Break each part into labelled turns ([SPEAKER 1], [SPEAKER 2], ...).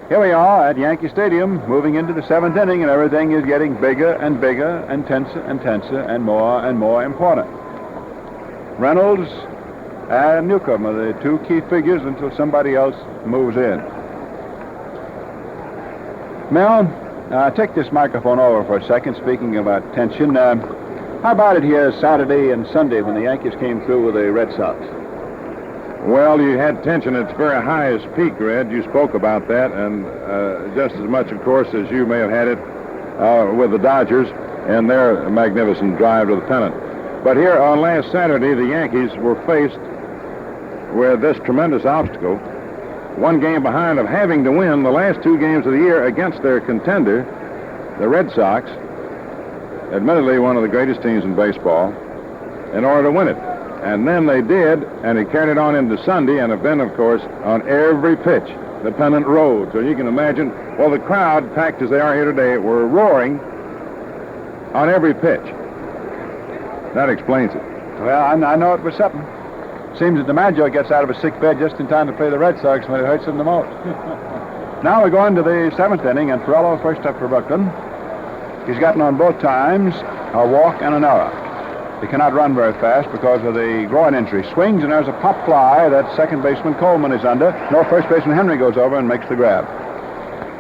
[SPEAKER 1] Here we are at Yankee Stadium, moving into the seventh inning, and everything is getting bigger and bigger and tenser and more important. Reynolds and Newcomb are the two key figures until somebody else moves in. Mel, take this microphone over for a second, speaking about tension. How about it here Saturday and Sunday when the Yankees came through with the Red Sox?
[SPEAKER 2] Well, you had tension at its very highest peak, Red. You spoke about that, and just as much, of course, as you may have had it with the Dodgers and their magnificent drive to the pennant. But here on last Saturday, the Yankees were faced with this tremendous obstacle, one game behind of having to win the last two games of the year against their contender, the Red Sox, admittedly one of the greatest teams in baseball, in order to win it. And then they did, and it carried it on into Sunday, and have been, of course, on every pitch, the pennant road. So you can imagine, well, the crowd, packed as they are here today, were roaring on every pitch. That explains it.
[SPEAKER 1] Well, I know it was something. Seems that DiMaggio gets out of a sick bed just in time to play the Red Sox when it hurts him the most. Now we go into the seventh inning, and Ferrello first up for Brooklyn. He's gotten on both times a walk and an error. He cannot run very fast because of the groin injury. Swings, and there's a pop fly that second baseman Coleman is under. No, first baseman Henry goes over and makes the grab.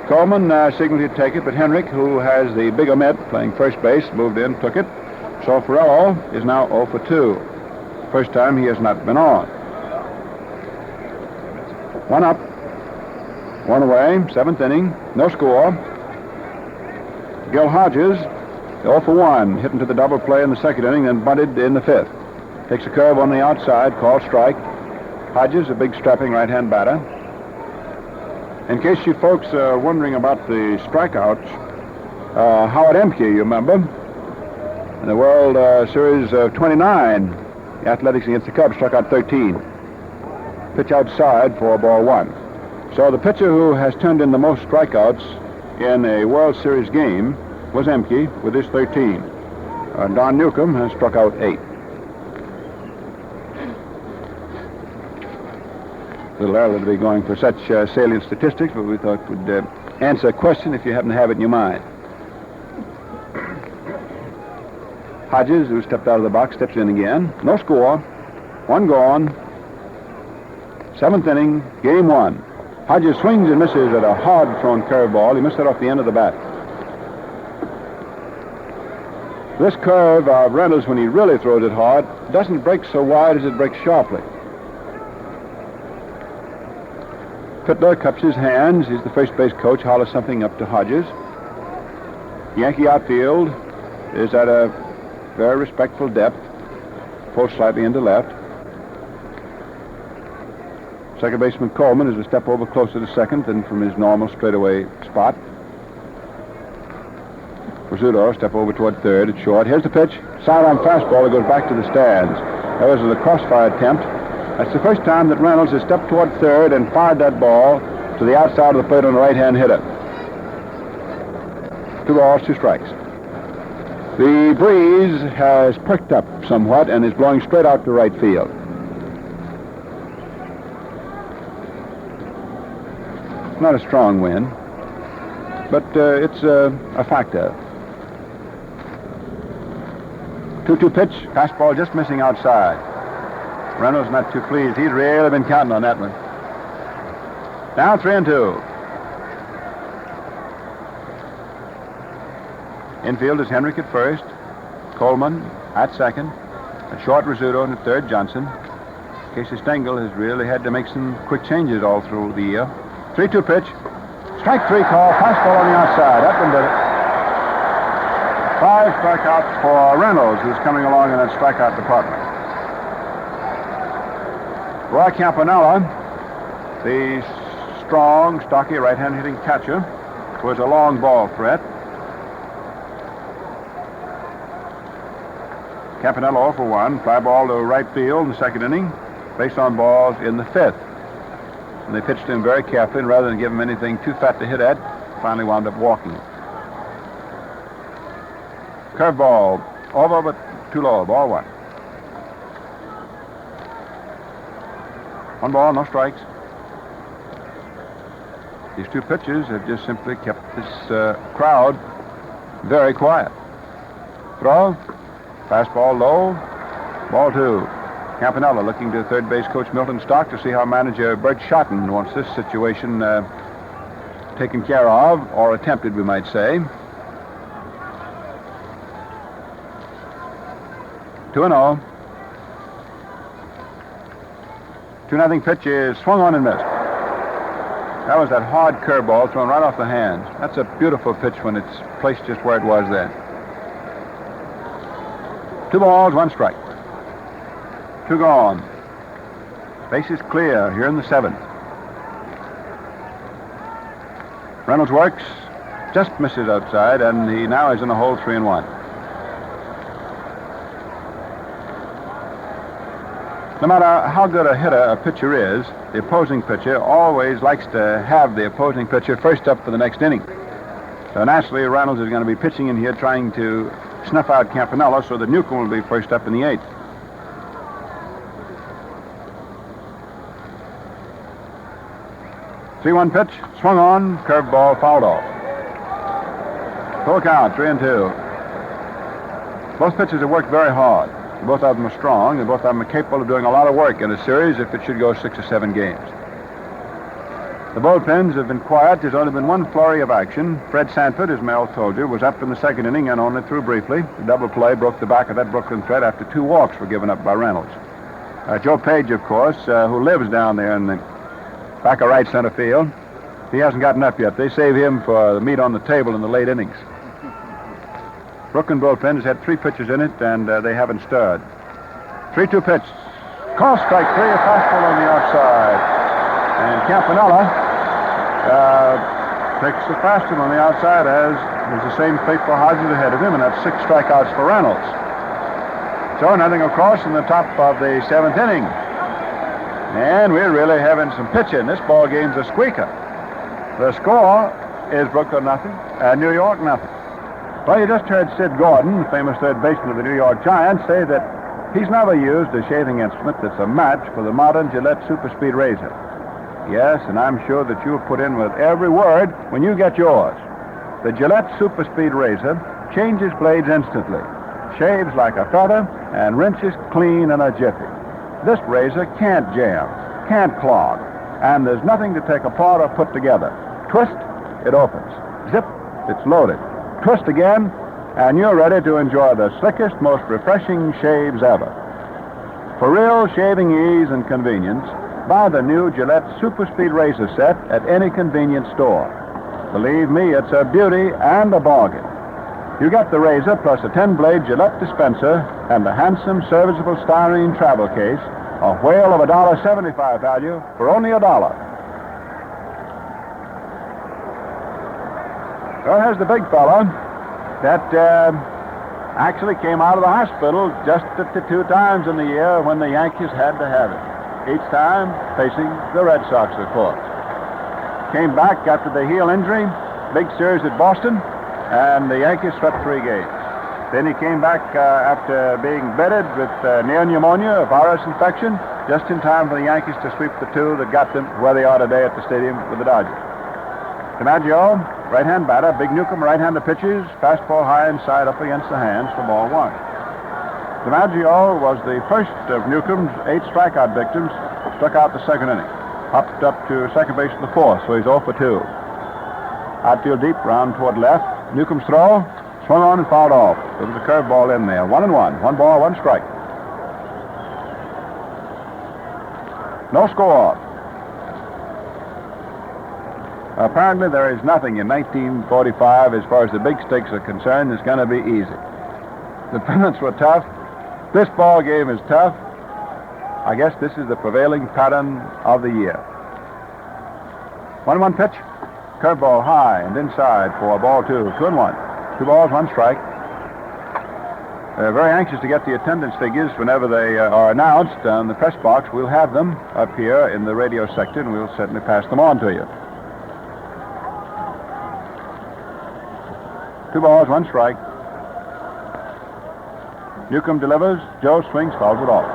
[SPEAKER 1] Coleman signaled he'd take it, but Henrik, who has the bigger mitt, playing first base, moved in, took it. So Ferrello is now 0 for 2. First time he has not been on. One up, one away, seventh inning, no score. Gil Hodges, 0 for 1, hit into the double play in the second inning, then bunted in the fifth. Takes a curve on the outside, called strike. Hodges, a big strapping right-hand batter. In case you folks are wondering about the strikeouts, Howard Emke, you remember, in the World Series of 29, the Athletics against the Cubs struck out 13. Pitch outside for ball 1. So the pitcher who has turned in the most strikeouts in a World Series game was Emke with his 13. Don Newcomb has struck out 8. A little early to be going for such salient statistics, but we thought would answer a question if you happen to have it in your mind. Hodges, who stepped out of the box, steps in again. No score. One gone. Seventh inning, game 1. Hodges swings and misses at a hard-thrown curveball. He missed it off the end of the bat. This curve of Reynolds, when he really throws it hard, doesn't break so wide as it breaks sharply. Fittler cups his hands. He's the first base coach. Hollers something up to Hodges. Yankee outfield is at a very respectful depth. Pulls slightly into left. Second baseman Coleman is a step over closer to second than from his normal straightaway spot. Rizzuto, step over toward third. It's short. Here's the pitch. Sidearm fastball that goes back to the stands. That was a crossfire attempt. That's the first time that Reynolds has stepped toward third and fired that ball to the outside of the plate on the right-hand hitter. 2 balls, 2 strikes. The breeze has perked up somewhat and is blowing straight out to right field. Not a strong wind, but it's a factor. 2-2 pitch, fastball just missing outside. Reynolds not too pleased. He's really been counting on that one. Now 3-2. Infield is Henrik at first. Coleman at second. A short Rizzuto and at third, Johnson. Casey Stengel has really had to make some quick changes all through the year. 3-2 pitch. Strike 3 call. Fastball on the outside. Up and did it. 5 strikeouts for Reynolds, who's coming along in that strikeout department. Roy Campanella, the strong, stocky, right-hand hitting catcher, was a long ball threat. Campanella 0 for 1, fly ball to right field in the second inning, base on balls in the fifth. And they pitched him very carefully, and rather than give him anything too fat to hit at, finally wound up walking. Curveball, over but too low, ball 1. 1 ball, no strikes. These two pitches have just simply kept this crowd very quiet. Throw. Fastball low. Ball 2. Campanella looking to third base coach Milton Stock to see how manager Bert Schotten wants this situation taken care of, or attempted, we might say. 2-0. 2-0 pitch is swung on and missed. That was that hard curveball thrown right off the hands. That's a beautiful pitch when it's placed just where it was then. 2 balls, 1 strike. 2 gone. Base is clear here in the 7th. Reynolds works, just misses outside, and he now is in a hole 3-1. No matter how good a hitter a pitcher is, the opposing pitcher always likes to have the opposing pitcher first up for the next inning. So naturally, Reynolds is going to be pitching in here trying to snuff out Campanella so that Newcomb will be first up in the 8th. 3-1 pitch, swung on, curveball, fouled off. Full count, 3-2. Both pitchers have worked very hard. Both of them are strong, and both of them are capable of doing a lot of work in a series if it should go 6 or 7 games. The bullpens have been quiet. There's only been one flurry of action. Fred Sanford, as Mel told you, was up in the 2nd inning and only threw briefly. The double play broke the back of that Brooklyn thread after 2 walks were given up by Reynolds. Joe Page, of course, who lives down there in the back of right center field, he hasn't gotten up yet. They save him for the meat on the table in the late innings. Brooklyn bullpen has had 3 pitches in it, and they haven't stirred. 3-2 pitch. Call strike 3, a fastball on the outside. And Campanella takes the fastball on the outside, as is the same fate for Hodges ahead of him, and that's 6 strikeouts for Reynolds. So nothing across in the top of the 7th inning. And we're really having some pitching. This ball game's a squeaker. The score is Brooklyn nothing, and New York nothing. Well, you just heard Sid Gordon, the famous third baseman of the New York Giants, say that he's never used a shaving instrument that's a match for the modern Gillette Super Speed razor. Yes, and I'm sure that you'll put in with every word when you get yours. The Gillette Super Speed razor changes blades instantly, shaves like a feather, and rinses clean in a jiffy. This razor can't jam, can't clog, and there's nothing to take apart or put together. Twist, it opens. Zip, it's loaded. Twist again, and you're ready to enjoy the slickest, most refreshing shaves ever. For real shaving ease and convenience, buy the new Gillette Super Speed razor set at any convenience store. Believe me, it's a beauty and a bargain. You get the razor plus a 10-blade Gillette dispenser and a handsome serviceable styrene travel case, a whale of $1.75 value for only $1. Well, here's the big fella that actually came out of the hospital just at the 2 times in the year when the Yankees had to have it. Each time facing the Red Sox, of course. Came back after the heel injury, big series at Boston, and the Yankees swept 3 games. Then he came back after being bedded with near pneumonia, a virus infection, just in time for the Yankees to sweep the 2 that got them where they are today at the stadium with the Dodgers. DiMaggio, right-hand batter. Big Newcomb, right-hander pitches. Fastball high inside up against the hands for ball 1. DiMaggio was the first of Newcomb's 8 strikeout victims. Struck out the 2nd inning. Hopped up to second base in the 4th, so he's 0 for 2. Outfield deep, round toward left. Newcomb's throw, swung on and fouled off. There was a curveball in there. 1-1. 1 ball, 1 strike. No score. Apparently, there is nothing in 1945 as far as the big stakes are concerned that's going to be easy. The pennants were tough. This ball game is tough. I guess this is the prevailing pattern of the year. 1-1 pitch. Curveball high and inside for ball 2. 2-1. 2 balls, 1 strike. They're very anxious to get the attendance figures whenever they are announced on the press box. We'll have them up here in the radio section, and we'll certainly pass them on to you. 2 balls, 1 strike. Newcomb delivers. Joe swings, fouls it off.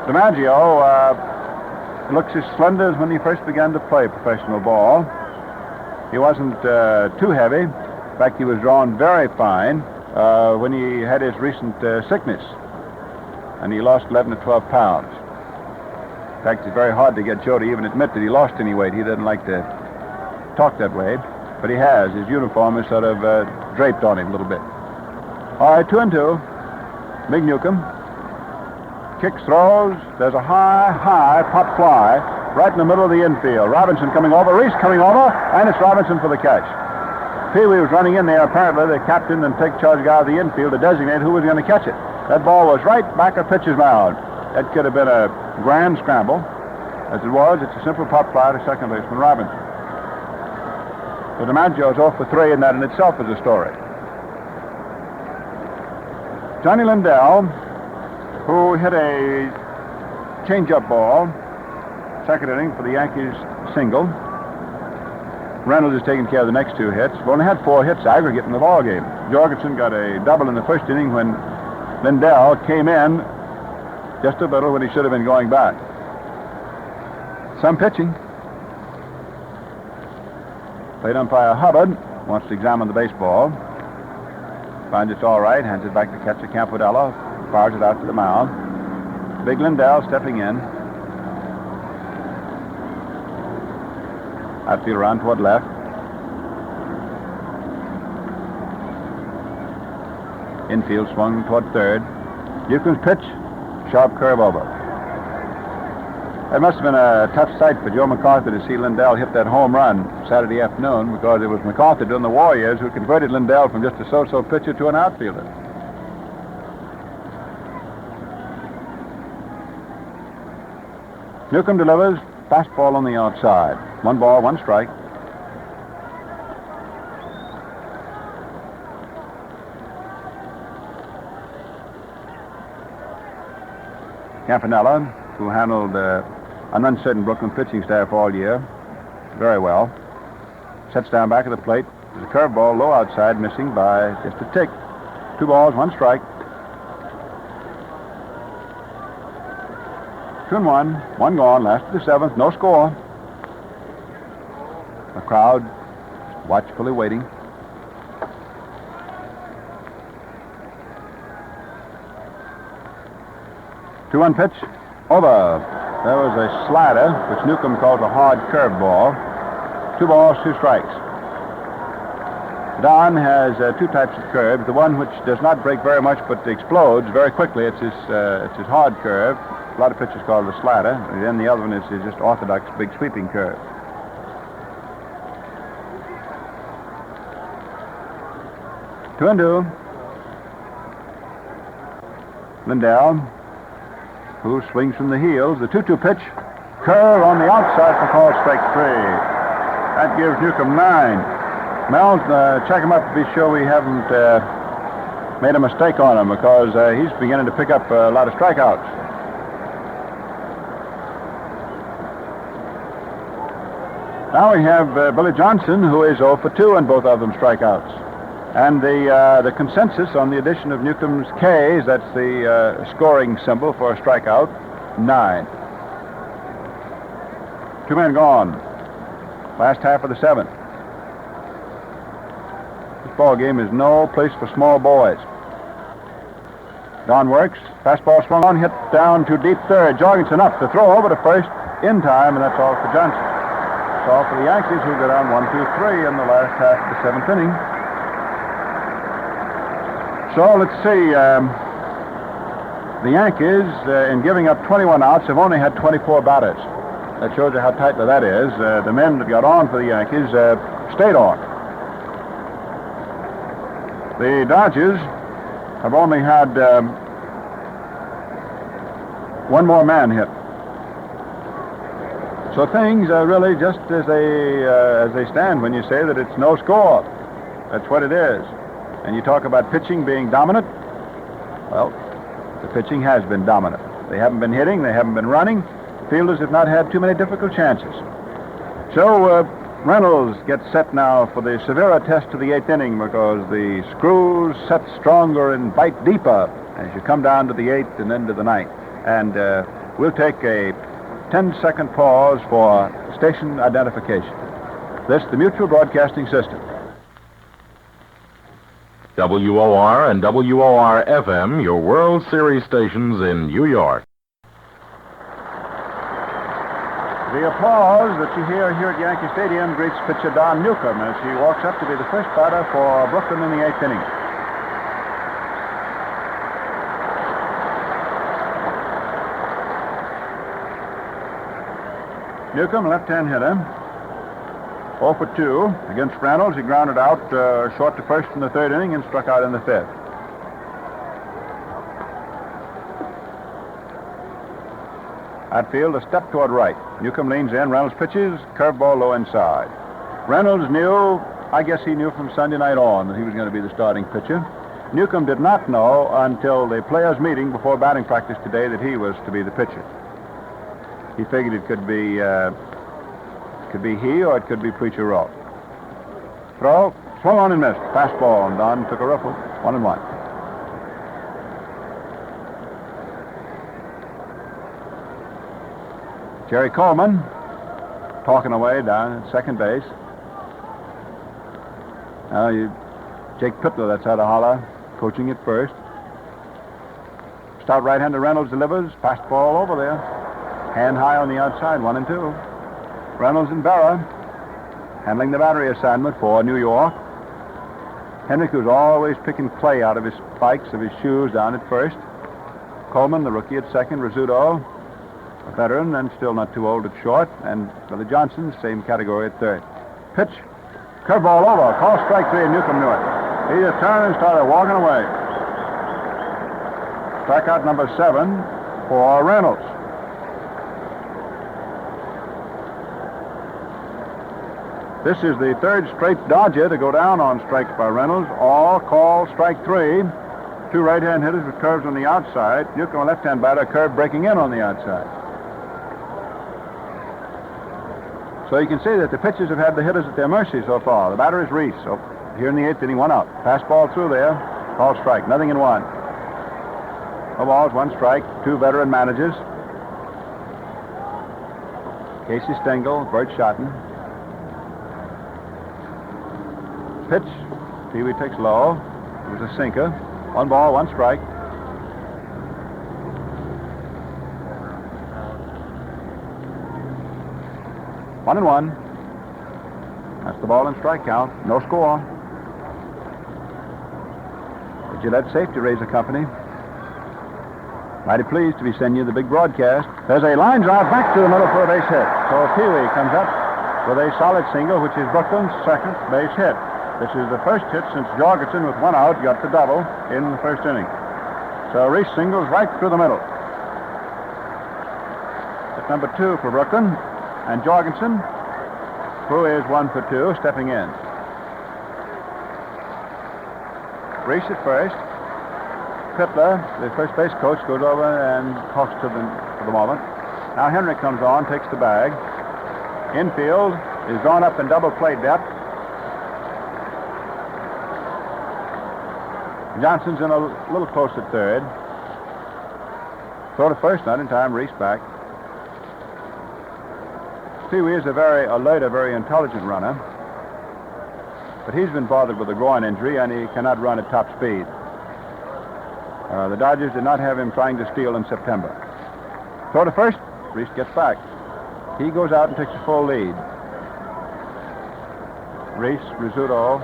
[SPEAKER 1] DiMaggio looks as slender as when he first began to play professional ball. He wasn't too heavy. In fact, he was drawn very fine when he had his recent sickness, and he lost 11 to 12 pounds. In fact, it's very hard to get Joe to even admit that he lost any weight. He doesn't like to talk that way, but he has. His uniform is sort of draped on him a little bit. All right, 2-2. Big Newcomb. Kicks, throws. There's a high pop fly right in the middle of the infield. Robinson coming over. Reese coming over, and it's Robinson for the catch. Pee Wee was running in there. Apparently, the captain and take charge guy of the infield to designate who was going to catch it. That ball was right back of pitcher's mound. That could have been a grand scramble. As it was, it's a simple pop fly to second baseman Robinson. So DiMaggio's off for 3, and that in itself is a story. Johnny Lindell, who hit a change-up ball, second inning for the Yankees single. Reynolds has taken care of the next 2 hits. We've only had 4 hits aggregate in the ball game. Jorgensen got a double in the first inning when Lindell came in just a little when he should have been going back. Some pitching. Plate umpire Hubbard wants to examine the baseball. Finds it's all right, hands it back to catcher Campodella, fires it out to the mound. Big Lindell stepping in. Outfield around toward left. Infield swung toward third. Newcomb's pitch, sharp curve over. It must have been a tough sight for Joe MacArthur to see Lindell hit that home run Saturday afternoon, because it was MacArthur doing the Warriors who converted Lindell from just a so-so pitcher to an outfielder. Newcomb delivers, fastball on the outside. 1 ball, 1 strike. Campanella, who handled an uncertain Brooklyn pitching staff all year very well, sets down back of the plate. There's a curveball low outside, missing by just a tick. 2 balls, 1 strike. 2-1, 1 gone, last of the 7th, no score. The crowd watchfully waiting. Two-one pitch, over. There was a slider, which Newcomb calls a hard curveball. 2 balls, 2 strikes. Don has 2 types of curves. The one which does not break very much but explodes very quickly. It's his hard curve. A lot of pitchers call it a slider. And then the other one is just orthodox big sweeping curve. Two and two. Lindell, who swings from the heels. The 2-2 pitch. Curve on the outside for call strike 3. That gives Newcomb 9. Mel, check him up to be sure we haven't made a mistake on him, because he's beginning to pick up a lot of strikeouts. Now we have Billy Johnson, who is 0 for 2, and both of them strikeouts. And the consensus on the addition of Newcomb's K's, that's the scoring symbol for a strikeout, 9. 2 men gone. Last half of the 7th. This ball game is no place for small boys. Don works. Fastball swung on, hit down to deep third. Jorgensen up to throw over to first in time, and that's all for Johnson. That's all for the Yankees, who go down 1-2-3 in the last half of the 7th inning. So let's see. The Yankees, in giving up 21 outs, have only had 24 batters. That shows you how tightly that is. The men that got on for the Yankees stayed on. The Dodgers have only had 1 more man hit. So things are really just as they stand when you say that it's no score. That's what it is. And you talk about pitching being dominant. Well, the pitching has been dominant. They haven't been hitting. They haven't been running. Fielders have not had too many difficult chances. So Reynolds gets set now for the severer test of the 8th inning, because the screws set stronger and bite deeper as you come down to the 8th and then to the 9th. And we'll take a 10-second pause for station identification. This, the Mutual Broadcasting System.
[SPEAKER 3] WOR and WOR-FM, your World Series stations in New York.
[SPEAKER 1] The applause that you hear here at Yankee Stadium greets pitcher Don Newcomb as he walks up to be the first batter for Brooklyn in the 8th inning. Newcomb, left-hand hitter, 0 for 2 against Reynolds. He grounded out short to first in the 3rd inning and struck out in the 5th. Outfield, a step toward right. Newcomb leans in. Reynolds pitches. Curveball low inside. Reynolds knew, I guess he knew from Sunday night on, that he was going to be the starting pitcher. Newcomb did not know until the players' meeting before batting practice today that he was to be the pitcher. He figured it could be he or it could be Preacher Rowe. Throw, swung on and missed. Fastball, and Don took a riffle. 1-1. Jerry Coleman talking away down at second base. Now Jake Pitler, that's out of holler, coaching at first. Stout right-hander Reynolds delivers. Fastball over there. Hand high on the outside, 1-2. Reynolds and Berra handling the battery assignment for New York. Henrik, who's always picking clay out of his spikes of his shoes down at first. Coleman, the rookie, at second. Rizzuto, a veteran and still not too old, at short. And Billy Johnson, same category, at third. Pitch. Curveball over. Call strike 3, and Newcomb knew it. He just turned and started walking away. Strikeout number 7 for Reynolds. This is the 3rd straight Dodger to go down on strikes by Reynolds. All call strike 3. 2 right-hand hitters with curves on the outside. Newcomb, a left-hand batter, curve breaking in on the outside. So you can see that the pitchers have had the hitters at their mercy so far. The batter is Reese. So here in the 8th inning, 1 out. Fastball through there. Call strike. Nothing in 1. No balls, 1 strike. 2 veteran managers. Casey Stengel, Bert Schotten. Pitch. Pee-wee takes low. It was a sinker. 1 ball, 1 strike. One and 1. That's the ball and strike count. No score. The Gillette Safety Razor Company. Mighty pleased to be sending you the big broadcast. There's a line drive back to the middle for a base hit. So Pee-wee comes up with a solid single, which is Brooklyn's 2nd base hit. This is the first hit since Jorgensen, with 1 out, got the double in the 1st inning. So Reese singles right through the middle. Hit number 2 for Brooklyn. And Jorgensen, who is 1 for 2, stepping in. Reese at first. Pitler, the first base coach, goes over and talks to them for the moment. Now Henry comes on, takes the bag. Infield is drawn up in double play depth. Johnson's in a little close at third. Throw to first, not in time. Reese back. Pee-wee is a very alert, a very intelligent runner. But he's been bothered with a groin injury, and he cannot run at top speed. The Dodgers did not have him trying to steal in September. Throw to first. Reese gets back. He goes out and takes a full lead. Reese, Rizzuto,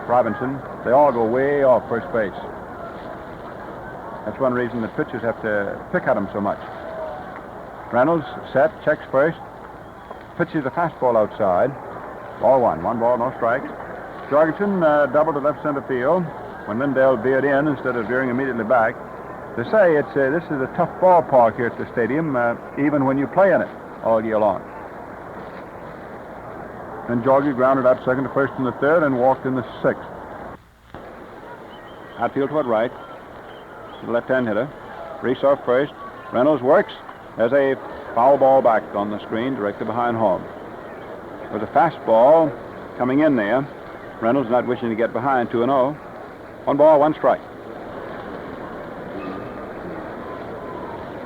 [SPEAKER 1] Robinson, they all go way off first base. That's one reason that pitchers have to pick at him so much. Reynolds set, checks first, pitches a fastball outside. Ball 1. 1 ball, no strikes. Jorgensen doubled to left center field when Lindell veered in instead of veering immediately back. To say this is a tough ballpark here at the stadium, even when you play in it all year long. Then Jorgie grounded out second to first in the 3rd and walked in the 6th. Outfield toward right. The left-hand hitter. Reese off first. Reynolds works. There's a foul ball back on the screen, directed behind home. There's a fastball coming in there. Reynolds not wishing to get behind, 2-0. 1 ball, 1 strike.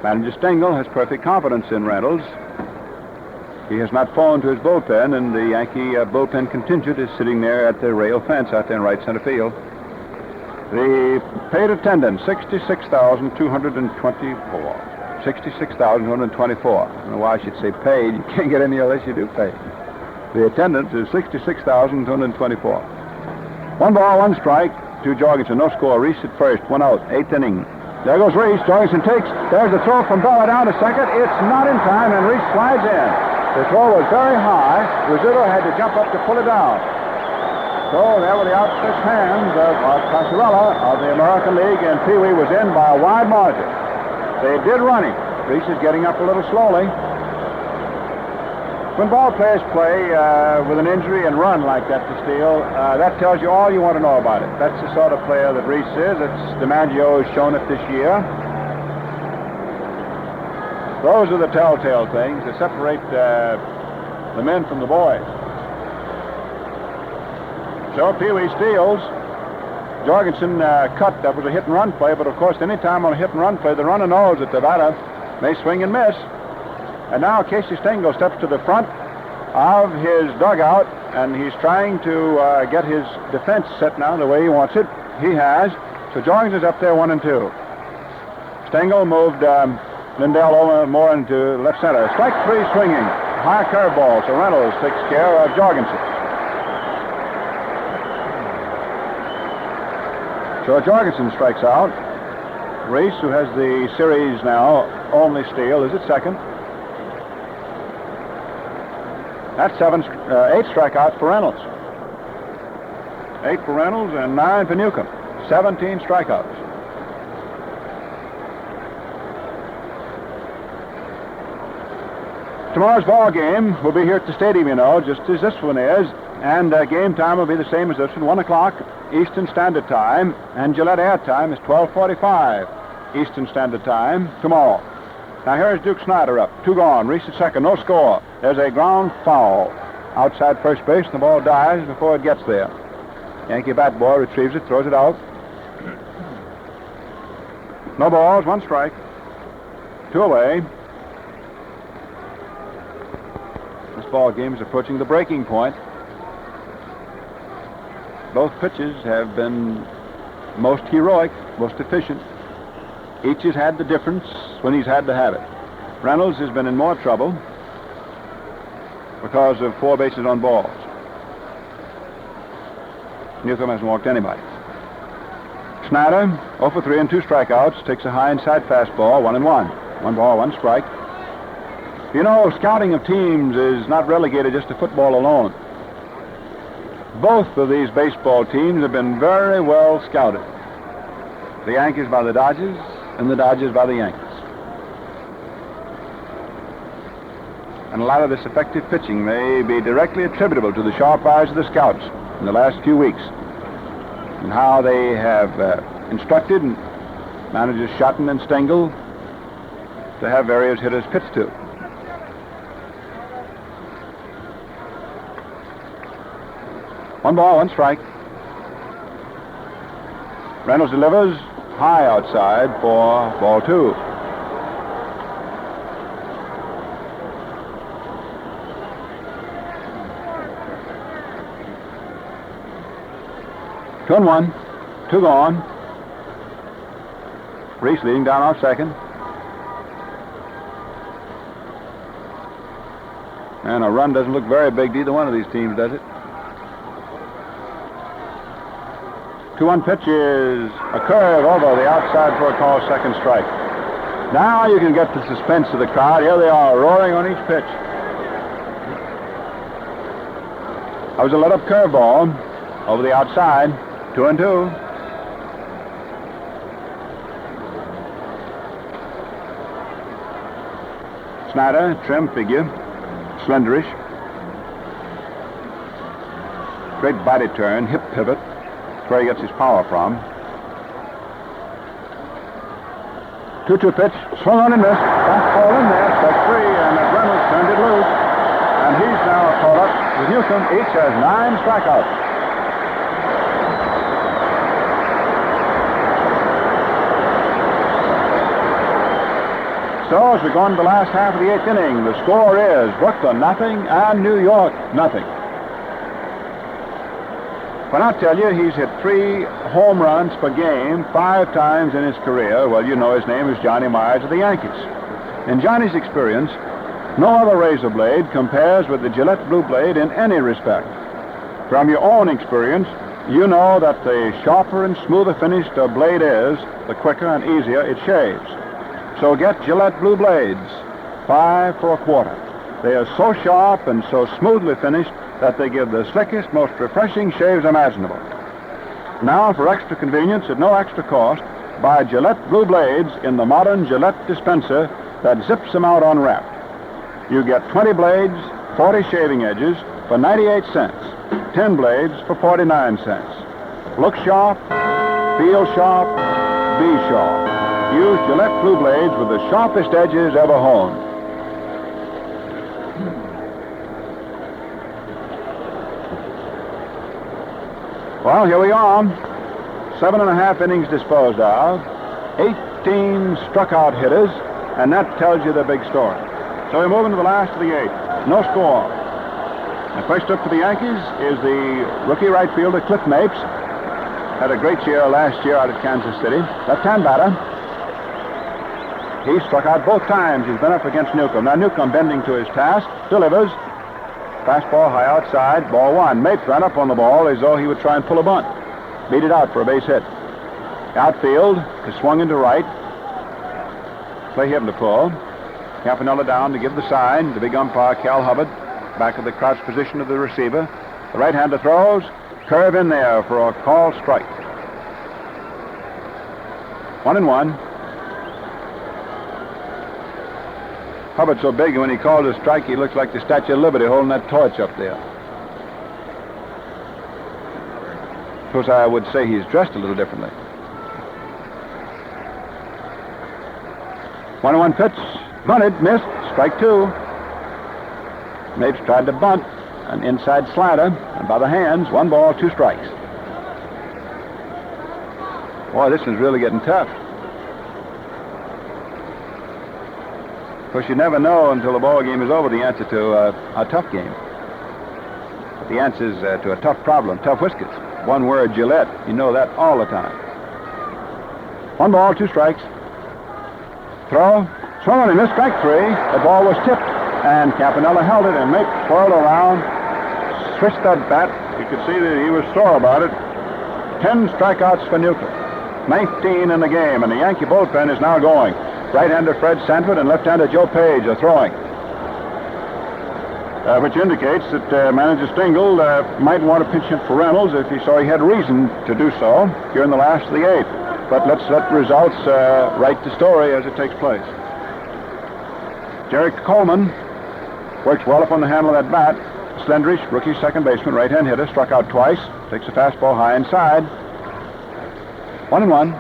[SPEAKER 1] Manager Stengel has perfect confidence in Reynolds. He has not fallen to his bullpen, and the Yankee bullpen contingent is sitting there at the rail fence out there in right center field. The paid attendance, 66,224. 66,224. I don't know why I should say paid. You can't get any unless you do pay. The attendance is 66,224. 1 ball, 1 strike to Jorgensen. No score. Reese at first. 1 out. 8th inning. There goes Reese. Jorgensen takes. There's the throw from Bella down to second. It's not in time, and Reese slides in. The throw was very high. Rizzuto had to jump up to pull it down. So there were the outstretched hands of Casarella of the American League, and Pee Wee was in by a wide margin. They did run him. Reese is getting up a little slowly. When ball players play with an injury and run like that to steal, that tells you all you want to know about it. That's the sort of player that Reese is. DiMaggio has shown it this year. Those are the telltale things that separate the men from the boys. So Pee Wee steals. Jorgensen cut. That was a hit-and-run play, but of course, any time on a hit-and-run play, the runner knows that the batter may swing and miss. And now Casey Stengel steps to the front of his dugout, and he's trying to get his defense set now the way he wants it. He has. So Jorgensen's up there 1 and 2. Stengel moved Lindell over more into left center. Strike 3 swinging. High curveball. So Reynolds takes care of Jorgensen. So Jorgensen strikes out. Reese, who has the series now only steal, is at second. That's 8 strikeouts for Reynolds. 8 for Reynolds and 9 for Newcomb. 17 strikeouts. Tomorrow's ball game will be here at the stadium, you know, just as this one is. And game time will be the same as this one, 1 o'clock Eastern Standard Time. And Gillette air time is 12:45 Eastern Standard Time tomorrow. Now here's Duke Snyder up. 2 gone. Reese at second. No score. There's a ground foul outside first base, and the ball dies before it gets there. Yankee bat boy retrieves it, throws it out. No balls, 1 strike. 2 away. This ball game is approaching the breaking point. Both pitches have been most heroic, most efficient. Each has had the difference when he's had to have it. Reynolds has been in more trouble because of 4 bases on balls. Newcomb hasn't walked anybody. Snyder, 0 for 3 and 2 strikeouts, takes a high inside fastball, 1 and 1. 1 ball, 1 strike. You know, scouting of teams is not relegated just to football alone. Both of these baseball teams have been very well scouted. The Yankees by the Dodgers, and the Dodgers by the Yankees. And a lot of this effective pitching may be directly attributable to the sharp eyes of the scouts in the last few weeks, and how they have instructed managers Schotten and Stengel to have various hitters pitch to. One ball, 1 strike. Reynolds delivers high outside for ball 2. Two and 1. 2 gone. Reese leading down off second. And a run doesn't look very big to either one of these teams, does it? 2-1 pitch is a curve over the outside for a call, second strike. Now you can get the suspense of the crowd. Here they are, roaring on each pitch. That was a let-up curveball over the outside, 2-2. Snyder, trim figure, slenderish. Great body turn, hip pivot. That's where he gets his power from. 2-2 pitch, swung on and missed. Fastball in there, strike 3, and Reynolds turned it loose. And he's now caught up with Newcomb. Each has 9 strikeouts. So as we go into the last half of the 8th inning, the score is Brooklyn nothing and New York nothing. When I tell you he's hit 3 home runs per game 5 times in his career, well, you know his name is Johnny Myers of the Yankees. In Johnny's experience, no other razor blade compares with the Gillette Blue Blade in any respect. From your own experience, you know that the sharper and smoother finished a blade is, the quicker and easier it shaves. So get Gillette Blue Blades, 5 for a quarter. They are so sharp and so smoothly finished that they give the slickest, most refreshing shaves imaginable. Now, for extra convenience at no extra cost, buy Gillette Blue Blades in the modern Gillette dispenser that zips them out unwrapped. You get 20 blades, 40 shaving edges for 98 cents, 10 blades for 49 cents. Look sharp, feel sharp, be sharp. Use Gillette Blue Blades with the sharpest edges ever honed. Well, here we are. 7.5 innings disposed of. 18 struck-out hitters, and that tells you the big story. So we move into the last of the 8th. No score. The first up for the Yankees is the rookie right fielder, Cliff Mapes. Had a great year last year out at Kansas City. Left-hand batter. He struck out both times. He's been up against Newcomb. Now Newcomb, bending to his task, delivers. Fastball high outside, ball 1. Mapes ran up on the ball as though he would try and pull a bunt. Beat it out for a base hit. Outfield is swung into right. Play him to pull. Campanella down to give the sign. The big umpire, Cal Hubbard, back of the crouch position of the receiver. The right-hander throws. Curve in there for a called strike. 1-1. Hubbard's so big, and when he calls a strike, he looks like the Statue of Liberty holding that torch up there. Of course, I would say he's dressed a little differently. 1-1 pitch. Bunted, missed. Strike 2. Mapes tried to bunt. An inside slider, and by the hands, 1 ball, 2 strikes. Boy, this is really getting tough. Of course, you never know until the ball game is over the answer to a tough game. But the answer is to a tough problem, tough whiskers. One word, Gillette. You know that all the time. 1 ball, 2 strikes. Throw. Swung and missed, strike 3. The ball was tipped, and Campanella held it, and Mapes twirled around, switched that bat. You could see that he was sore about it. 10 strikeouts for Newcomb. 19 in the game, and the Yankee bullpen is now going. Right-hander Fred Sanford and left-hander Joe Page are throwing. Which indicates that Manager Stengel might want to pinch hit for Reynolds if he saw he had reason to do so here in the last of the 8th. But let's let results write the story as it takes place. Jerry Coleman works well up on the handle of that bat. Slenderish, rookie second baseman, right-hand hitter, struck out twice. Takes a fastball high inside. 1-1.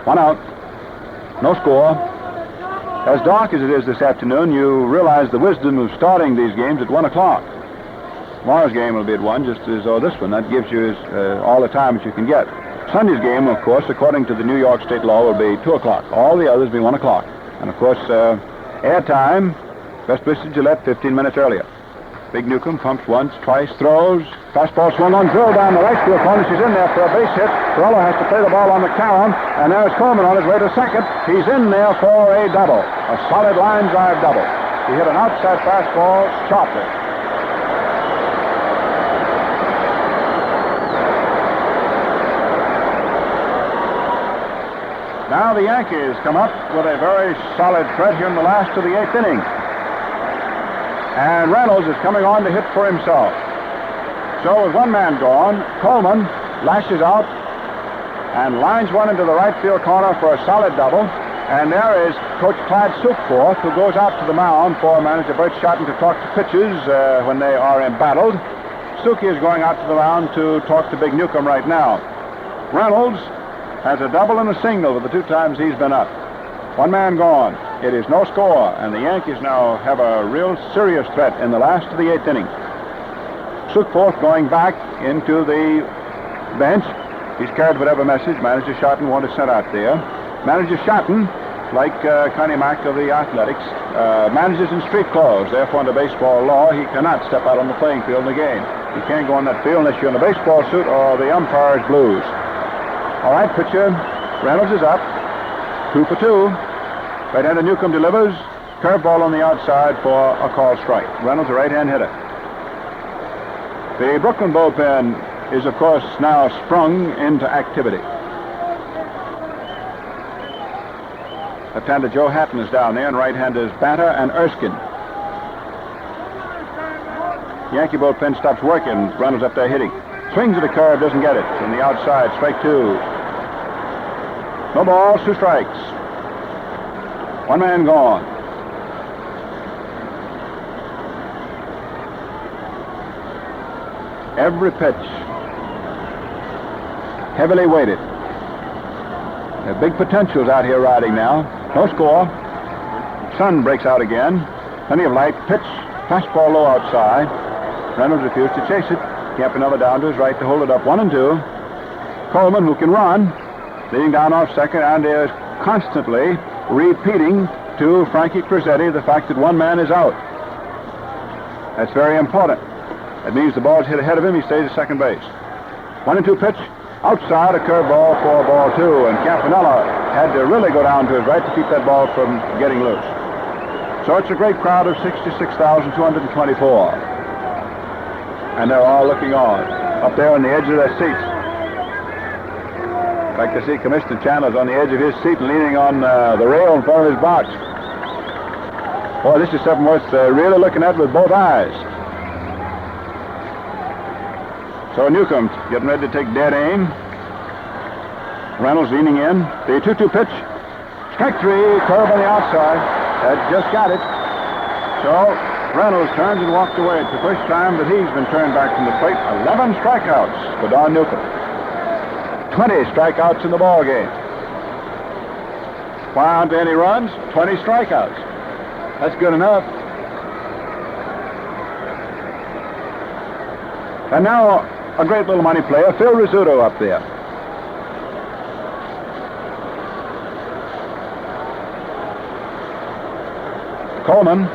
[SPEAKER 1] 1 out. No score. As dark as it is this afternoon, you realize the wisdom of starting these games at 1 o'clock. Tomorrow's game will be at 1, just as though this one. That gives you all the time that you can get. Sunday's game, of course, according to the New York State law, will be 2 o'clock. All the others will be 1 o'clock. And, of course, air time, best Mr. Gillette, 15 minutes earlier. Big Newcomb pumps once, twice, throws. Fastball swung on, drilled down the right field corner. She's in there for a base hit. Corello has to play the ball on the count, and there's Coleman on his way to second. He's in there for a double, a solid line drive double. He hit an outside fastball sharply. Now the Yankees come up with a very solid threat here in the last of the 8th inning. And Reynolds is coming on to hit for himself. So with 1 man gone, Coleman lashes out and lines one into the right field corner for a solid double. And there is Coach Clyde Sukforth, who goes out to the mound for manager Bert Shotton to talk to pitchers when they are embattled. Suki is going out to the mound to talk to Big Newcomb right now. Reynolds has a double and a single with the 2 times he's been up. 1 man gone. It is no score, and the Yankees now have a real serious threat in the last of the 8th inning. Sukforth going back into the bench. He's carried whatever message Manager Shotton wanted sent out there. Manager Shotton like Connie Mack of the Athletics, manages in street clothes. Therefore, under baseball law, he cannot step out on the playing field in the game. You can't go on that field unless you're in a baseball suit or the umpire's blues. All right, pitcher. Reynolds is up. 2 for 2. Right-hander Newcomb delivers. Curveball on the outside for a called strike. Reynolds, a right-hand hitter. The Brooklyn bullpen is, of course, now sprung into activity. Left-hander Joe Hatton is down there, and right-handers Batter and Erskine. Yankee bullpen stops working. Reynolds up there hitting. Swings at a curve, doesn't get it. On the outside, strike 2. No balls, 2 strikes. 1 man gone. Every pitch heavily weighted. There are big potentials out here riding now. No score. Sun breaks out again. Plenty of light. Pitch. Fastball low outside. Reynolds refused to chase it. Campanella down to his right to hold it up 1 and 2. Coleman, who can run, leading down off second, and is constantly repeating to Frankie Crosetti the fact that 1 man is out. That's very important. That means the ball's hit ahead of him. He stays at second base. 1 and 2 pitch. Outside, a curveball for ball 2, and Campanella had to really go down to his right to keep that ball from getting loose. So it's a great crowd of 66,224. And they're all looking on, up there on the edge of their seats. In fact, I see Commissioner Chandler's on the edge of his seat, leaning on the rail in front of his box. Boy, this is something worth really looking at with both eyes. So Newcomb getting ready to take dead aim. Reynolds leaning in. The 2-2 pitch. Strike 3, curve on the outside. That just got it. So Reynolds turns and walks away. It's the first time that he's been turned back from the plate. 11 strikeouts for Don Newcomb. 20 strikeouts in the ball game. Why aren't there any runs? 20 strikeouts. That's good enough. And now a great little money player, Phil Rizzuto, up there. Coleman,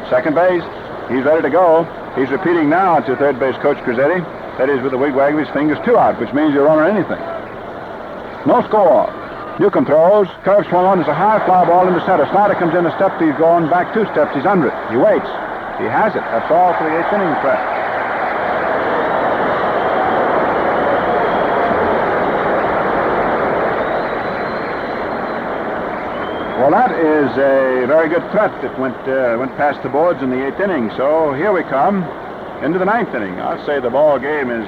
[SPEAKER 1] second base. He's ready to go. He's repeating now to third base coach Crosetti. That is with the wigwag of his fingers, 2 out, which means you're on anything. No score. Newcomb throws. Curve swung on. There's a high fly ball into center. Snyder comes in a step. He's going back 2 steps. He's under it. He waits. He has it. That's all for the 8th inning stretch. Well, that is a very good threat that went past the boards in the 8th inning. So here we come into the 9th inning. I'll say the ball game is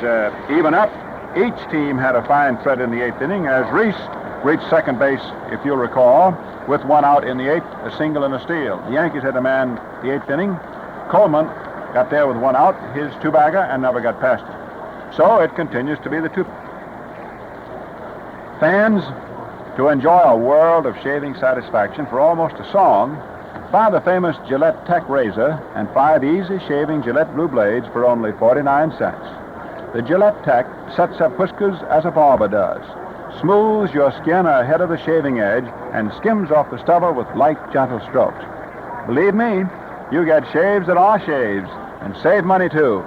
[SPEAKER 1] even up. Each team had a fine threat in the 8th inning as Reese reached second base, if you'll recall, with 1 out in the 8th, a single and a steal. The Yankees had a man the 8th inning. Coleman got there with 1 out, his 2-bagger, and never got past it. So it continues to be the 2. Fans, to enjoy a world of shaving satisfaction for almost a song, buy the famous Gillette Tech razor and 5 easy shaving Gillette blue blades for only 49 cents. The Gillette Tech sets up whiskers as a barber does, smooths your skin ahead of the shaving edge, and skims off the stubble with light, gentle strokes. Believe me, you get shaves that are shaves, and save money too.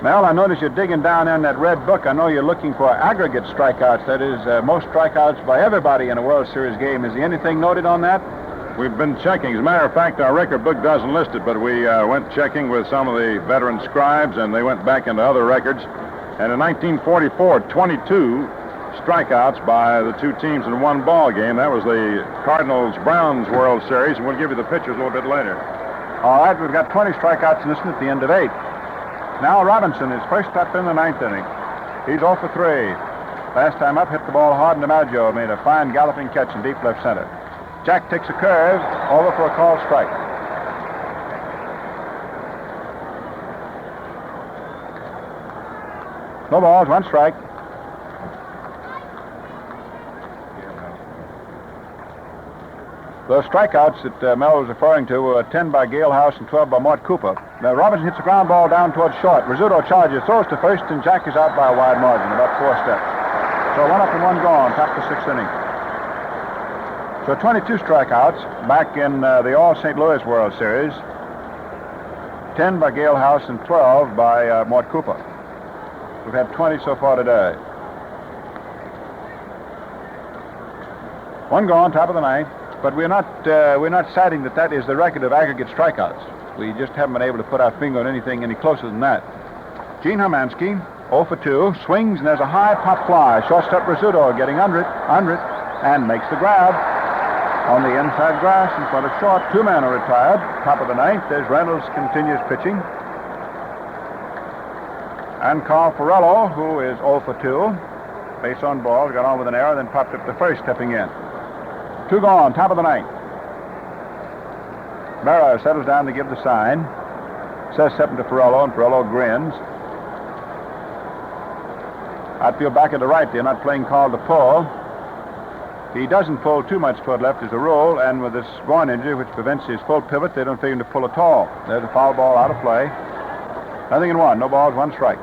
[SPEAKER 1] Mel, I notice you're digging down in that red book. I know you're looking for aggregate strikeouts. That is, most strikeouts by everybody in a World Series game. Is there anything noted on that?
[SPEAKER 2] We've been checking. As a matter of fact, our record book doesn't list it, but we went checking with some of the veteran scribes, and they went back into other records. And in 1944, 22 strikeouts by the 2 teams in 1 ball game. That was the Cardinals-Browns World Series, and we'll give you the pictures a little bit later.
[SPEAKER 1] All right, we've got 20 strikeouts in this one at the end of 8. Now Robinson is first up in the 9th inning. He's 0 for 3. Last time up, hit the ball hard, and DiMaggio made a fine galloping catch in deep left center. Jack takes a curve, over for a called strike. No balls, 1 strike. Those strikeouts that Mel was referring to were 10 by Gale House and 12 by Mort Cooper. Now Robinson hits a ground ball down towards short. Rizzuto charges, throws to first, and Jack is out by a wide margin, about 4 steps. So 1 up and 1 gone, top of the 6th inning. So 22 strikeouts back in the All St. Louis World Series. 10 by Gale House and 12 by Mort Cooper. We've had 20 so far today. 1 gone, top of the 9th. But we're not citing that is the record of aggregate strikeouts. We just haven't been able to put our finger on anything any closer than that. Gene Hermansky, 0 for 2, swings, and there's a high pop fly. Shortstop Rizzuto getting under it, and makes the grab on the inside grass in front of short. 2 men are retired. Top of the 9th, there's Reynolds continues pitching. And Carl Ferrello, who is 0 for 2, base on balls, got on with an error, then popped up the first, stepping in. 2 gone, top of the 9th. Barrow settles down to give the sign. Says something to Ferrello, and Ferrello grins. Outfield back at the right. They're not playing call to pull. He doesn't pull too much toward left as a rule, and with this groin injury, which prevents his full pivot, they don't figure him to pull at all. There's a foul ball out of play. 0-1. No balls, 1 strike.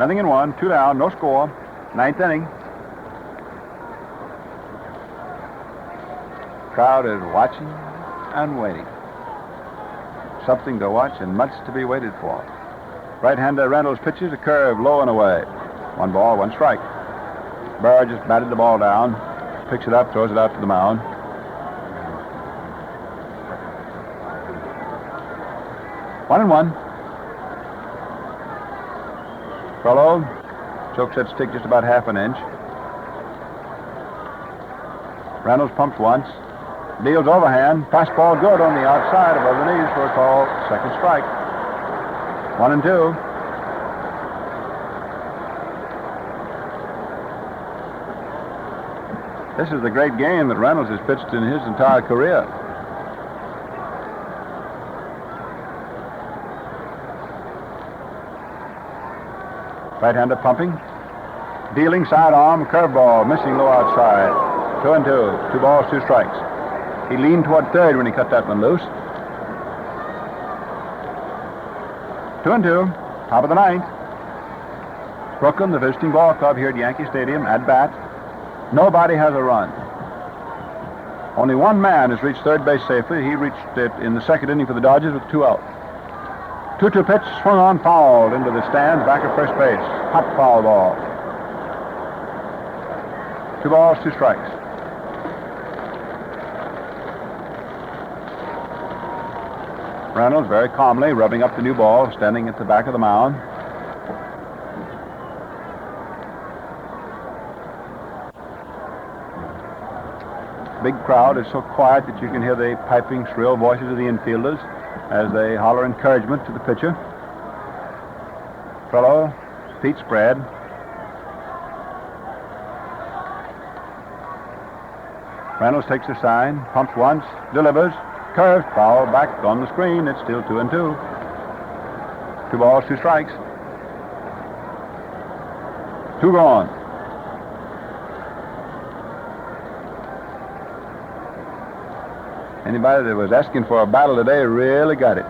[SPEAKER 1] Nothing in 1, 2 down, no score. 9th inning. Crowd is watching and waiting. Something to watch and much to be waited for. Right-hander Reynolds pitches a curve low and away. 1 ball, 1 strike. Burr just batted the ball down, picks it up, throws it out to the mound. One and one. Fellow chokes that stick just about half an inch. Reynolds pumps once. Deals overhand. Fastball good on the outside above the knees for a call. Second strike. 1 and 2. This is the great game that Reynolds has pitched in his entire career. Right-hander pumping. Dealing sidearm, curveball, missing low outside. 2 and 2. 2 balls, 2 strikes. He leaned toward third when he cut that one loose. 2 and 2. Top of the 9th. Brooklyn, the visiting ball club here at Yankee Stadium, at bat. Nobody has a run. Only one man has reached third base safely. He reached it in the second inning for the Dodgers with 2 out. 2-2 pitch, swung on, fouled into the stands, back at first base. Hot foul ball. 2 balls, 2 strikes. Reynolds very calmly rubbing up the new ball, standing at the back of the mound. Big crowd is so quiet that you can hear the piping, shrill voices of the infielders as they holler encouragement to the pitcher. Fellow, feet spread. Reynolds takes the sign, pumps once, delivers, curves, foul, back on the screen. It's still 2 and 2. 2 balls, 2 strikes. 2 gone. Anybody that was asking for a battle today really got it.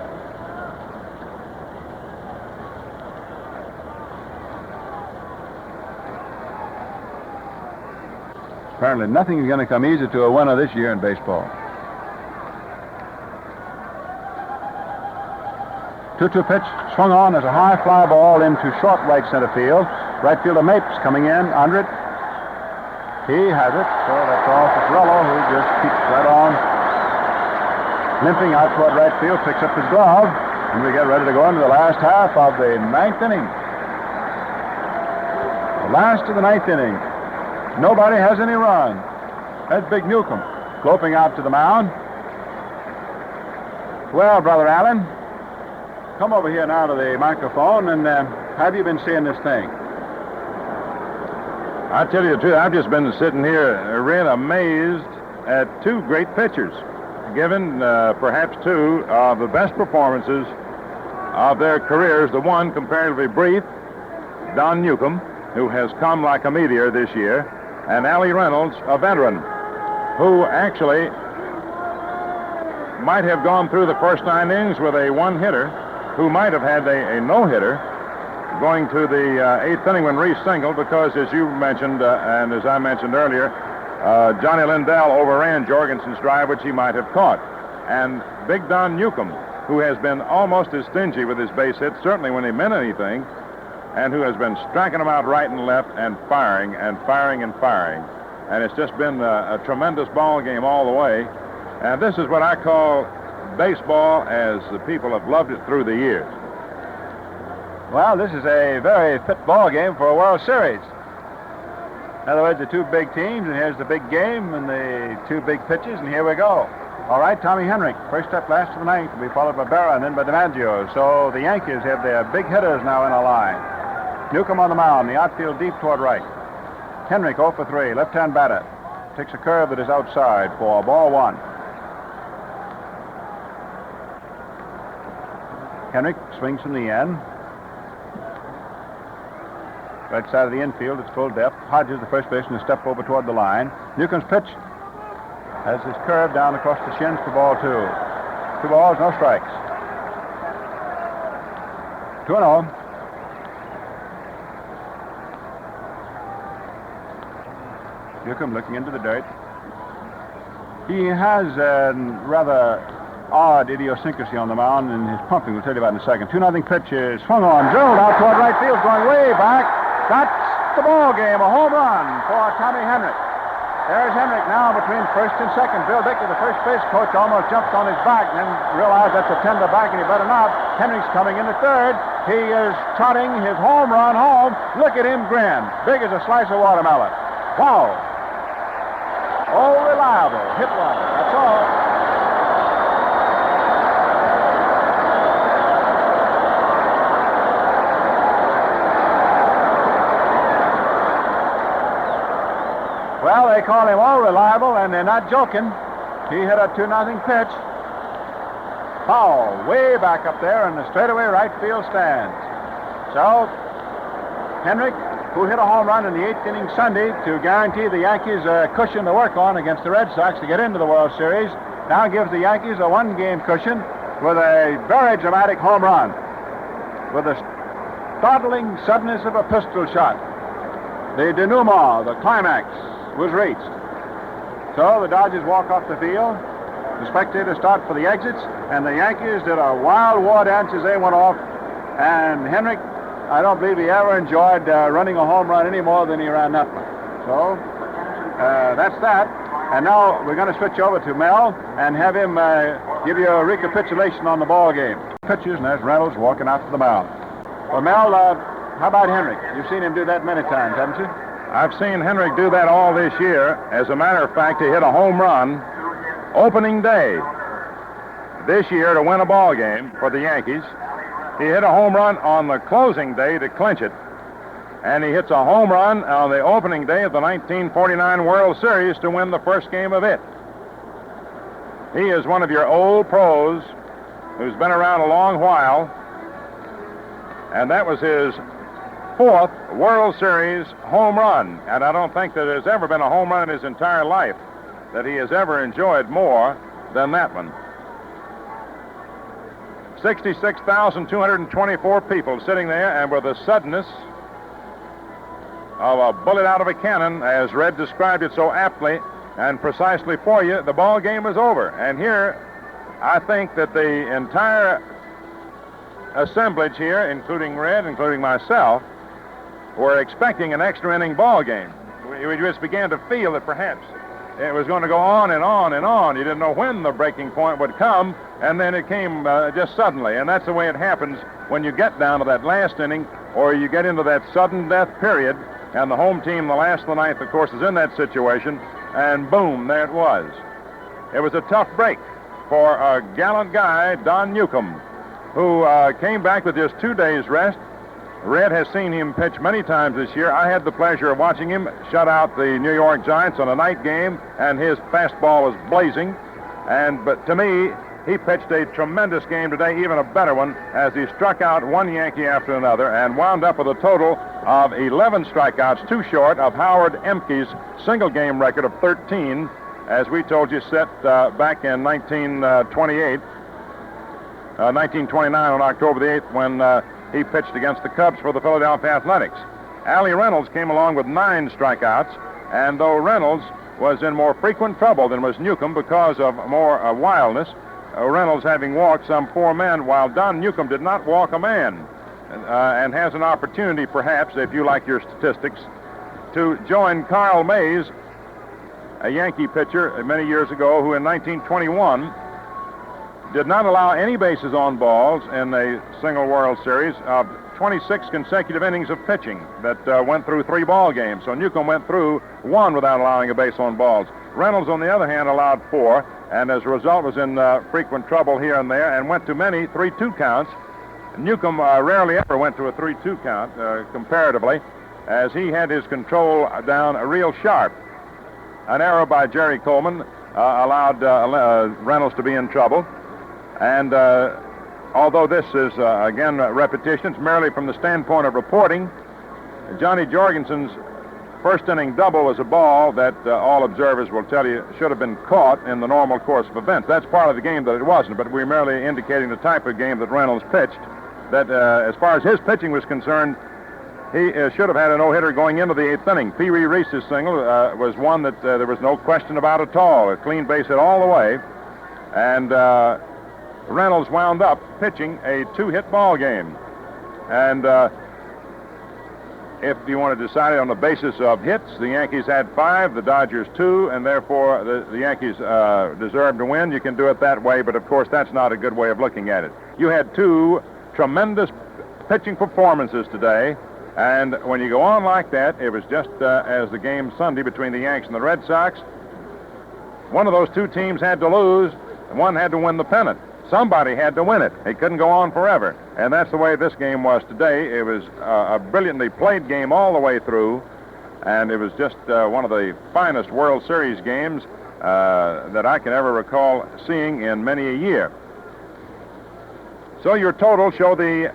[SPEAKER 1] Apparently nothing is going to come easy to a winner this year in baseball. 2-2 pitch, swung on as a high fly ball into short right center field. Right fielder Mapes coming in under it. He has it, so that's all for Ferrello, who just keeps right on limping out toward right field, picks up his glove, and we get ready to go into the last half of the 9th inning. The last of the 9th inning. Nobody has any run. That's Big Newcomb loping out to the mound. Well, Brother Allen, come over here now to the microphone, and have you been seeing this thing?
[SPEAKER 2] I tell you the truth, I've just been sitting here really amazed at 2 great pitchers, given perhaps 2 of the best performances of their careers. The one, comparatively brief, Don Newcomb, who has come like a meteor this year, and Allie Reynolds, a veteran, who actually might have gone through the first 9 innings with a one-hitter, who might have had a no-hitter going to the 8th inning when Reese singled, because, as you mentioned, and as I mentioned earlier, Johnny Lindell overran Jorgensen's drive, which he might have caught. And Big Don Newcomb, who has been almost as stingy with his base hits, certainly when he meant anything, and who has been striking them out right and left and firing and firing and firing. And it's just been a tremendous ball game all the way. And this is what I call baseball as the people have loved it through the years.
[SPEAKER 1] Well, this is a very fit ball game for a World Series. In other words, the two big teams, and here's the big game and the two big pitches, and here we go. All right, Tommy Henrik, first up last of the ninth, will be followed by Berra and then by DiMaggio. So the Yankees have their big hitters now in a line. Newcomb on the mound, the outfield deep toward right. Henrik 0 for 3, left-hand batter. Takes a curve that is outside for ball 1. Henrik swings from the end. Right side of the infield, it's full depth. Hodges, the first baseman, a step over toward the line. Newcomb's pitch has his curve down across the shins for ball 2. 2 balls, no strikes. 2-0. Newcomb looking into the dirt. He has a rather odd idiosyncrasy on the mound, and his pumping we'll tell you about in a second. 2-0 pitch is swung on, drilled out toward right field, going way back. That's the ball game, a home run for Tommy Henrik. There's Henrik now between first and second. Bill Dickey, the first base coach, almost jumped on his back and then realized that's a tender back and he better not. Henrik's coming into third. He is trotting his home run home. Look at him grin, big as a slice of watermelon. Wow. Oh, reliable. Hit one. That's all. Well, they call him all reliable, and they're not joking. He hit a 2-0 pitch. Foul, way back up there in the straightaway right field stands. So, Henrik, who hit a home run in the 8th inning Sunday to guarantee the Yankees a cushion to work on against the Red Sox to get into the World Series, now gives the Yankees a one-game cushion with a very dramatic home run with the startling suddenness of a pistol shot. The denouement, the climax, was reached. So the Dodgers walk off the field. The spectators start for the exits, and the Yankees did a wild war dance as they went off. And Henrik, I don't believe he ever enjoyed running a home run any more than he ran that one. So that's that. And now we're going to switch over to Mel and have him give you a recapitulation on the ball game. Pitches, and there's Reynolds walking out to the mound. Well, Mel, how about Henrik? You've seen him do that many times, haven't you?
[SPEAKER 2] I've seen Henrik do that all this year. As a matter of fact, he hit a home run opening day this year to win a ball game for the Yankees. He hit a home run on the closing day to clinch it, and he hits a home run on the opening day of the 1949 World Series to win the first game of it. He is one of your old pros who's been around a long while, and that was his 4th World Series home run, and I don't think that there's ever been a home run in his entire life that he has ever enjoyed more than that one. 66,224 people sitting there, and with the suddenness of a bullet out of a cannon, as Red described it so aptly and precisely for you, the ball game is over. And here, I think that the entire assemblage here, including Red, including myself, were expecting an extra inning ball game. We just began to feel that perhaps it was going to go on and on and on. You didn't know when the breaking point would come, and then it came just suddenly. And that's the way it happens when you get down to that last inning, or you get into that sudden death period, and the home team, the last of the ninth, of course, is in that situation, and boom, there it was. It was a tough break for a gallant guy, Don Newcomb, who came back with just 2 days' rest. Red has seen him pitch many times this year. I had the pleasure of watching him shut out the New York Giants on a night game, and his fastball was blazing. But to me, he pitched a tremendous game today, even a better one, as he struck out one Yankee after another and wound up with a total of 11 strikeouts, 2 short of Howard Emke's single-game record of 13. as we told you, set back in 1929 on October the 8th when he pitched against the Cubs for the Philadelphia Athletics. Allie Reynolds came along with 9 strikeouts, and though Reynolds was in more frequent trouble than was Newcomb because of more wildness, Reynolds having walked some 4 men, while Don Newcomb did not walk a man, and has an opportunity, perhaps, if you like your statistics, to join Carl Mays, a Yankee pitcher many years ago, who in 1921 did not allow any bases on balls in a single World Series of 26 consecutive innings of pitching that went through 3 ball games. So Newcomb went through 1 without allowing a base on balls. Reynolds, on the other hand, allowed 4, and as a result was in frequent trouble here and there and went to many 3-2 counts. Newcomb rarely ever went to a 3-2 count, comparatively, as he had his control down real sharp. An error by Jerry Coleman allowed Reynolds to be in trouble. And although this is, again, repetition, it's merely from the standpoint of reporting, Johnny Jorgensen's first inning double was a ball that all observers will tell you should have been caught in the normal course of events. That's part of the game that it wasn't, but we're merely indicating the type of game that Reynolds pitched, that as far as his pitching was concerned, he should have had a no-hitter going into the 8th inning. Pee Wee Reese's single was one that there was no question about at all. A clean base hit all the way, and Reynolds wound up pitching a 2-hit ball game. And if you want to decide on the basis of hits, the Yankees had 5, the Dodgers 2, and therefore the Yankees deserved to win. You can do it that way, but of course that's not a good way of looking at it. You had 2 tremendous pitching performances today, and when you go on like that, it was just as the game Sunday between the Yanks and the Red Sox. One of those 2 teams had to lose, and one had to win the pennant. Somebody had to win it. It couldn't go on forever. And that's the way this game was today. It was a brilliantly played game all the way through, and it was just one of the finest World Series games that I can ever recall seeing in many a year. So your total show the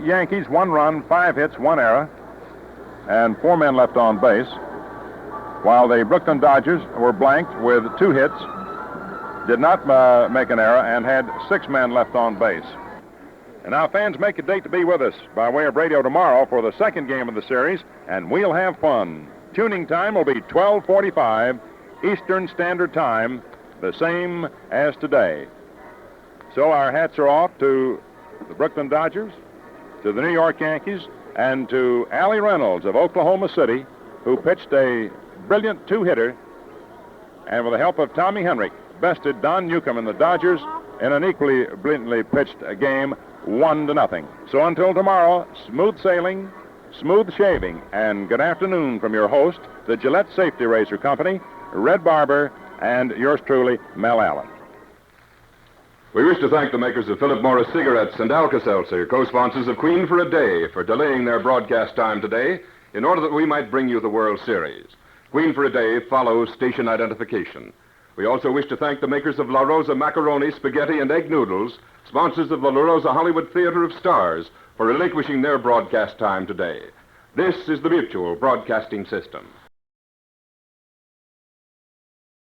[SPEAKER 2] Yankees 1 run, 5 hits, 1 error, and 4 men left on base, while the Brooklyn Dodgers were blanked with 2 hits, did not make an error, and had 6 men left on base. And now, fans, make a date to be with us by way of radio tomorrow for the second game of the series, and we'll have fun. Tuning time will be 12:45 Eastern Standard Time, the same as today. So our hats are off to the Brooklyn Dodgers, to the New York Yankees, and to Allie Reynolds of Oklahoma City, who pitched a brilliant 2-hitter, and with the help of Tommy Henrich, bested Don Newcomb and the Dodgers in an equally brilliantly pitched game, 1-0. So until tomorrow, smooth sailing, smooth shaving, and good afternoon from your host, the Gillette Safety Razor Company, Red Barber, and yours truly, Mel Allen.
[SPEAKER 4] We wish to thank the makers of Philip Morris Cigarettes and Alka-Seltzer, co-sponsors of Queen for a Day, for delaying their broadcast time today in order that we might bring you the World Series. Queen for a Day follows station identification. We also wish to thank the makers of La Rosa Macaroni, Spaghetti, and Egg Noodles, sponsors of the La Rosa Hollywood Theater of Stars, for relinquishing their broadcast time today. This is the Mutual Broadcasting System.